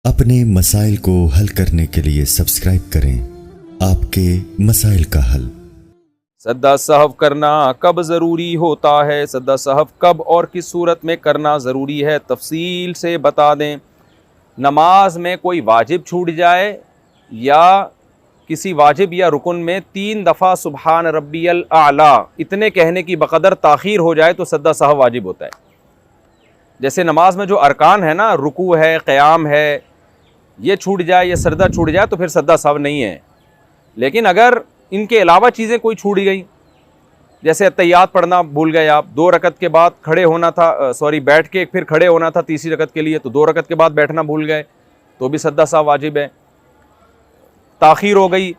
اپنے مسائل کو حل کرنے کے لیے سبسکرائب کریں آپ کے مسائل کا حل۔ سدا سہو کرنا کب ضروری ہوتا ہے؟ سدا سہو کب اور کس صورت میں کرنا ضروری ہے؟ تفصیل سے بتا دیں۔ نماز میں کوئی واجب چھوٹ جائے یا کسی واجب یا رکن میں 3 دفعہ سبحان ربی الاعلیٰ اتنے کہنے کی بقدر تاخیر ہو جائے تو سدا سہو واجب ہوتا ہے۔ جیسے نماز میں جو ارکان ہے نا، رکوع ہے، قیام ہے، یہ چھوٹ جائے یا سجدہ چھوٹ جائے تو پھر سدا سہو نہیں ہے۔ لیکن اگر ان کے علاوہ چیزیں کوئی چھوٹ گئی، جیسے اتحیات پڑھنا بھول گئے آپ، 2 رکعت کے بعد کھڑے ہونا تھا، بیٹھ کے پھر کھڑے ہونا تھا تیسری رکعت کے لیے، تو 2 رکعت کے بعد بیٹھنا بھول گئے تو بھی سدا سہو واجب ہے۔ تاخیر ہو گئی،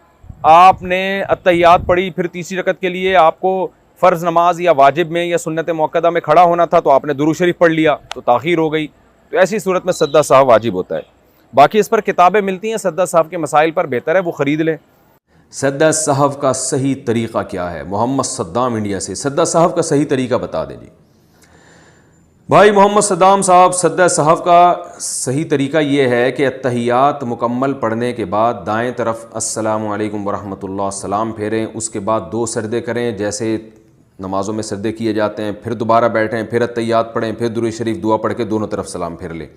آپ نے اتحیات پڑھی، پھر تیسری رکعت کے لیے آپ کو فرض نماز یا واجب میں یا سنت مؤکدہ میں کھڑا ہونا تھا تو آپ نے درود شریف پڑھ لیا تو تاخیر ہو گئی، تو ایسی صورت میں سدا سہو واجب ہوتا ہے۔ باقی اس پر کتابیں ملتی ہیں سدا سہو کے مسائل پر، بہتر ہے وہ خرید لیں۔ سدا سہو کا صحیح طریقہ کیا ہے؟ محمد صدام انڈیا سے سدا سہو کا صحیح طریقہ بتا دیں جی۔ بھائی محمد صدام صاحب، سدا سہو کا صحیح طریقہ یہ ہے کہ اتحیات مکمل پڑھنے کے بعد دائیں طرف السلام علیکم ورحمۃ اللہ سلام پھیریں، اس کے بعد 2 سجدے کریں جیسے نمازوں میں سجدے کیے جاتے ہیں، پھر دوبارہ بیٹھیں، پھر اتحیات پڑھیں، پھر درود شریف دعا پڑھ کے دونوں طرف سلام پھیر لیں۔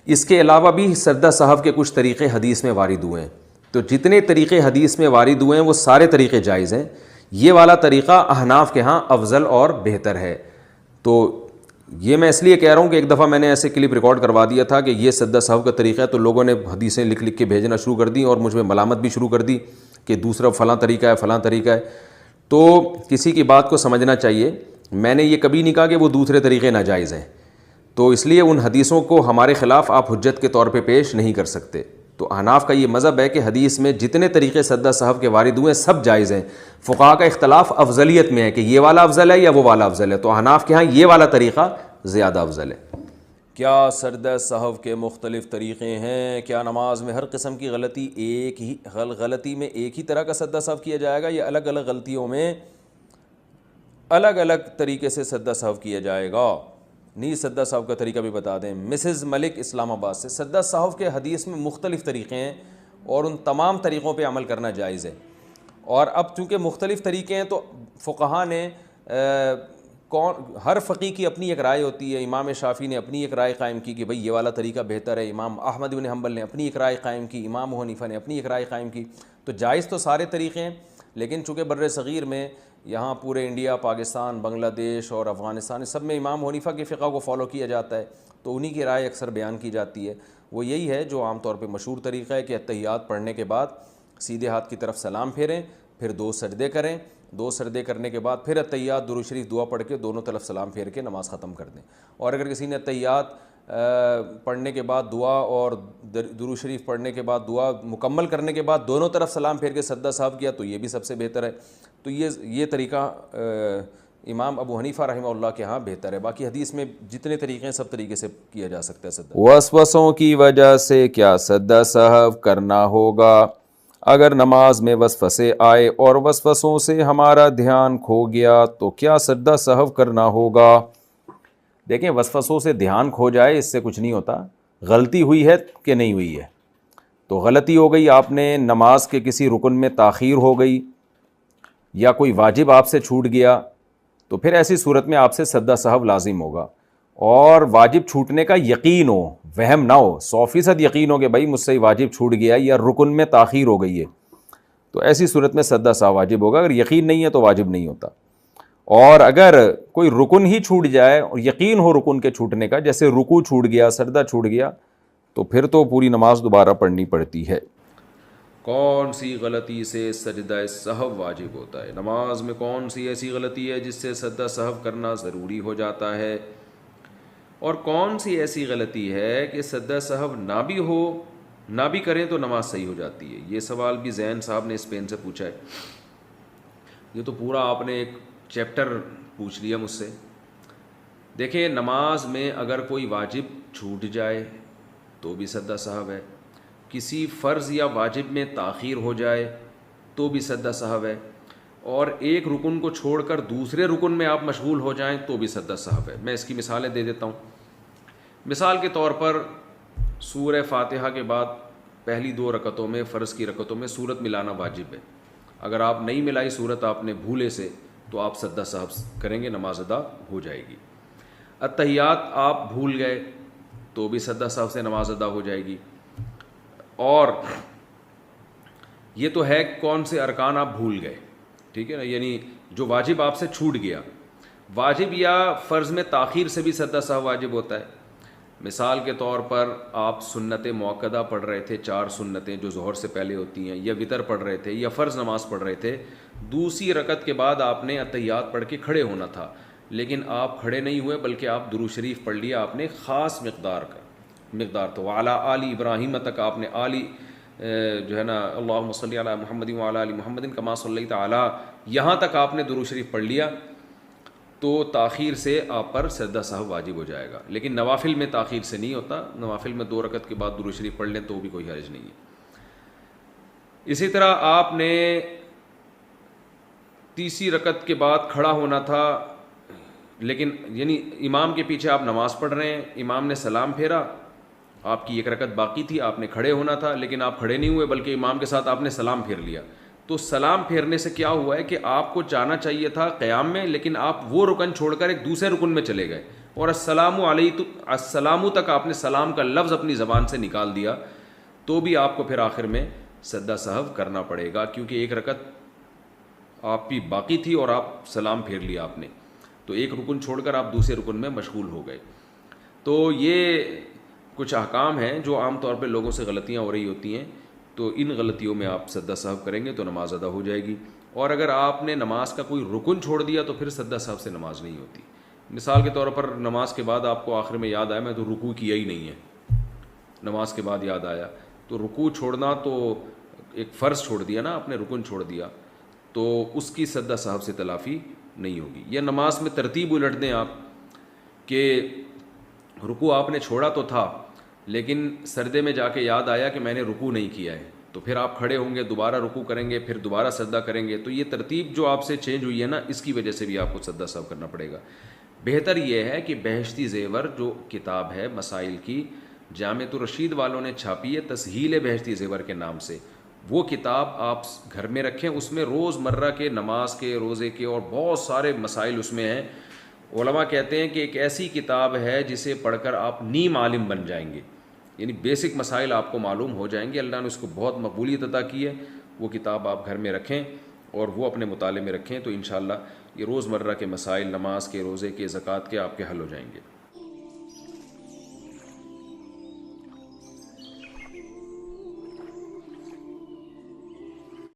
اس کے علاوہ بھی سدا سہو کے کچھ طریقے حدیث میں وارد ہوئے ہیں، تو جتنے طریقے حدیث میں وارد ہوئے ہیں وہ سارے طریقے جائز ہیں۔ یہ والا طریقہ احناف کے ہاں افضل اور بہتر ہے۔ تو یہ میں اس لیے کہہ رہا ہوں کہ ایک دفعہ میں نے ایسے کلپ ریکارڈ کروا دیا تھا کہ یہ سدا سہو کا طریقہ ہے، تو لوگوں نے حدیثیں لکھ لکھ کے بھیجنا شروع کر دی اور مجھ میں ملامت بھی شروع کر دی کہ دوسرا فلاں طریقہ ہے، فلاں طریقہ ہے۔ تو کسی کی بات کو سمجھنا چاہیے، میں نے یہ کبھی نہیں کہا کہ وہ دوسرے طریقے ناجائز ہیں، تو اس لیے ان حدیثوں کو ہمارے خلاف آپ حجت کے طور پہ پیش نہیں کر سکتے۔ تو احناف کا یہ مذہب ہے کہ حدیث میں جتنے طریقے سدا سہو کے وارد ہوئے ہیں سب جائز ہیں۔ فقہا کا اختلاف افضلیت میں ہے کہ یہ والا افضل ہے یا وہ والا افضل ہے، تو احناف کے ہاں یہ والا طریقہ زیادہ افضل ہے۔ کیا سدا سہو کے مختلف طریقے ہیں؟ کیا نماز میں ہر قسم کی غلطی میں ایک ہی طرح کا سدا سہو کیا جائے گا یا الگ الگ غلطیوں میں الگ الگ طریقے سے سدا سہو کیا جائے گا؟ نیز سدا سہو کا طریقہ بھی بتا دیں۔ مسز ملک اسلام آباد سے سدا سہو کے حدیث میں مختلف طریقے ہیں اور ان تمام طریقوں پہ عمل کرنا جائز ہے، اور اب چونکہ مختلف طریقے ہیں تو فقہا نے ہر فقی کی اپنی ایک رائے ہوتی ہے۔ امام شافعی نے اپنی ایک رائے قائم کی کہ بھئی یہ والا طریقہ بہتر ہے، امام احمد بن حنبل نے اپنی ایک رائے قائم کی، امام ابو حنیفہ نے اپنی ایک رائے قائم کی۔ تو جائز تو سارے طریقے ہیں، لیکن چونکہ بر صغیر میں یہاں پورے انڈیا، پاکستان، بنگلہ دیش اور افغانستان سب میں امام ابو حنیفہ کے فقہ کو فالو کیا جاتا ہے، تو انہی کی رائے اکثر بیان کی جاتی ہے۔ وہ یہی ہے جو عام طور پہ مشہور طریقہ ہے کہ اتحیات پڑھنے کے بعد سیدھے ہاتھ کی طرف سلام پھیریں، پھر 2 سجدے کریں، 2 سجدے کرنے کے بعد پھر اتحیات درود شریف دعا پڑھ کے دونوں طرف سلام پھیر کے نماز ختم کر دیں۔ اور اگر کسی نے اتحیات پڑھنے کے بعد دعا اور درود شریف پڑھنے کے بعد دعا مکمل کرنے کے بعد دونوں طرف سلام پھیر کے سدا سہو کیا تو یہ بھی سب سے بہتر ہے۔ تو یہ طریقہ امام ابو حنیفہ رحمہ اللہ کے ہاں بہتر ہے۔ باقی حدیث میں جتنے طریقے ہیں سب طریقے سے کیا جا سکتا ہے سدا۔ وسوسوں کی وجہ سے کیا سدا سہو کرنا ہوگا؟ اگر نماز میں وسوسے آئے اور وسوسوں سے ہمارا دھیان کھو گیا تو کیا سدا سہو کرنا ہوگا؟ دیکھیں، وسوسوں سے دھیان کھو جائے اس سے کچھ نہیں ہوتا، غلطی ہوئی ہے کہ نہیں ہوئی ہے۔ تو غلطی ہو گئی، آپ نے نماز کے کسی رکن میں تاخیر ہو گئی یا کوئی واجب آپ سے چھوٹ گیا تو پھر ایسی صورت میں آپ سے سدا سہو لازم ہوگا، اور واجب چھوٹنے کا یقین ہو، وہم نہ ہو، 100% یقین ہو کہ بھائی مجھ سے واجب چھوٹ گیا یا رکن میں تاخیر ہو گئی ہے، تو ایسی صورت میں سدا سہو واجب ہوگا۔ اگر یقین نہیں ہے تو واجب نہیں ہوتا۔ اور اگر کوئی رکن ہی چھوٹ جائے اور یقین ہو رکن کے چھوٹنے کا، جیسے رکوع چھوٹ گیا، سجدہ چھوٹ گیا، تو پھر تو پوری نماز دوبارہ پڑھنی پڑتی ہے۔ کون سی غلطی سے سجدہ سہو واجب ہوتا ہے؟ نماز میں کون سی ایسی غلطی ہے جس سے سجدہ سہو کرنا ضروری ہو جاتا ہے، اور کون سی ایسی غلطی ہے کہ سجدہ سہو نہ بھی ہو، نہ بھی کریں تو نماز صحیح ہو جاتی ہے؟ یہ سوال بھی زین صاحب نے اسپین سے پوچھا ہے۔ یہ تو پورا آپ نے ایک چیپٹر پوچھ لیا مجھ سے۔ دیکھیں، نماز میں اگر کوئی واجب چھوٹ جائے تو بھی سدا سہو ہے، کسی فرض یا واجب میں تاخیر ہو جائے تو بھی سدا سہو ہے، اور ایک رکن کو چھوڑ کر دوسرے رکن میں آپ مشغول ہو جائیں تو بھی سدا سہو ہے۔ میں اس کی مثالیں دے دیتا ہوں۔ مثال کے طور پر سورہ فاتحہ کے بعد پہلی 2 رکعتوں میں، فرض کی رکعتوں میں سورت ملانا واجب ہے. اگر آپ نہیں ملائی سورت آپ نے بھولے سے تو آپ سجدہ سہو کریں گے، نماز ادا ہو جائے گی. اتحیات آپ بھول گئے تو بھی سجدہ سہو سے نماز ادا ہو جائے گی. اور یہ تو ہے کون سے ارکان آپ بھول گئے، ٹھیک ہے نا، یعنی جو واجب آپ سے چھوٹ گیا. واجب یا فرض میں تاخیر سے بھی سجدہ سہو واجب ہوتا ہے. مثال کے طور پر آپ سنت مؤکدہ پڑھ رہے تھے، 4 سنتیں جو ظہر سے پہلے ہوتی ہیں، یا وطر پڑھ رہے تھے، یا فرض نماز پڑھ رہے تھے. دوسری رکعت کے بعد آپ نے اتحیات پڑھ کے کھڑے ہونا تھا، لیکن آپ کھڑے نہیں ہوئے بلکہ آپ درود شریف پڑھ لیا آپ نے خاص مقدار تو وعلی آل ابراہیم تک آپ نے جو ہے نا اللہم صلی علی محمد وعلی آل محمد کما صلیت علی، یہاں تک آپ نے درود شریف پڑھ لیا تو تاخیر سے آپ پر سجدہ سہو واجب ہو جائے گا. لیکن نوافل میں تاخیر سے نہیں ہوتا، نوافل میں 2 رکعت کے بعد درود شریف پڑھ لیں تو بھی کوئی حرج نہیں ہے. اسی طرح آپ نے تیسری رکعت کے بعد کھڑا ہونا تھا، لیکن یعنی امام کے پیچھے آپ نماز پڑھ رہے ہیں، امام نے سلام پھیرا، آپ کی 1 رکعت باقی تھی، آپ نے کھڑے ہونا تھا لیکن آپ کھڑے نہیں ہوئے بلکہ امام کے ساتھ آپ نے سلام پھیر لیا. تو سلام پھیرنے سے کیا ہوا ہے کہ آپ کو جانا چاہیے تھا قیام میں، لیکن آپ وہ رکن چھوڑ کر ایک دوسرے رکن میں چلے گئے، اور السلام تک آپ نے سلام کا لفظ اپنی زبان سے نکال دیا، تو بھی آپ کو پھر آخر میں سجدہ سہو کرنا پڑے گا، کیونکہ 1 رکعت آپ کی باقی تھی اور آپ سلام پھیر لیا آپ نے، تو ایک رکن چھوڑ کر آپ دوسرے رکن میں مشغول ہو گئے. تو یہ کچھ احکام ہیں جو عام طور پہ لوگوں سے غلطیاں ہو رہی ہوتی ہیں، تو ان غلطیوں میں آپ سجدہ سہو کریں گے تو نماز ادا ہو جائے گی. اور اگر آپ نے نماز کا کوئی رکن چھوڑ دیا تو پھر سجدہ سہو سے نماز نہیں ہوتی. مثال کے طور پر نماز کے بعد آپ کو آخر میں یاد آیا میں تو رکوع کیا ہی نہیں ہے، نماز کے بعد یاد آیا، تو رکوع چھوڑنا تو ایک فرض چھوڑ دیا نا آپ نے، رکن چھوڑ دیا، تو اس کی سجدہ سہو سے تلافی نہیں ہوگی. یا نماز میں ترتیب الٹ دیں آپ کہ رکوع آپ نے چھوڑا تو تھا لیکن سجدے میں جا کے یاد آیا کہ میں نے رکوع نہیں کیا ہے، تو پھر آپ کھڑے ہوں گے، دوبارہ رکوع کریں گے، پھر دوبارہ سجدہ کریں گے. تو یہ ترتیب جو آپ سے چینج ہوئی ہے نا، اس کی وجہ سے بھی آپ کو سجدہ سہو کرنا پڑے گا. بہتر یہ ہے کہ بہشتی زیور جو کتاب ہے مسائل کی، جامعۃ الرشید والوں نے چھاپی ہے تسہیل بہشتی زیور کے نام سے، وہ کتاب آپ گھر میں رکھیں. اس میں روز مرہ کے نماز کے، روزے کے اور بہت سارے مسائل اس میں ہیں. علماء کہتے ہیں کہ ایک ایسی کتاب ہے جسے پڑھ کر آپ نیم عالم بن جائیں گے، یعنی بیسک مسائل آپ کو معلوم ہو جائیں گے. اللہ نے اس کو بہت مقبولیت عطا کی ہے. وہ کتاب آپ گھر میں رکھیں اور وہ اپنے مطالعے میں رکھیں تو انشاءاللہ یہ روز مرہ کے مسائل، نماز کے، روزے کے، زکوٰۃ کے آپ کے حل ہو جائیں گے.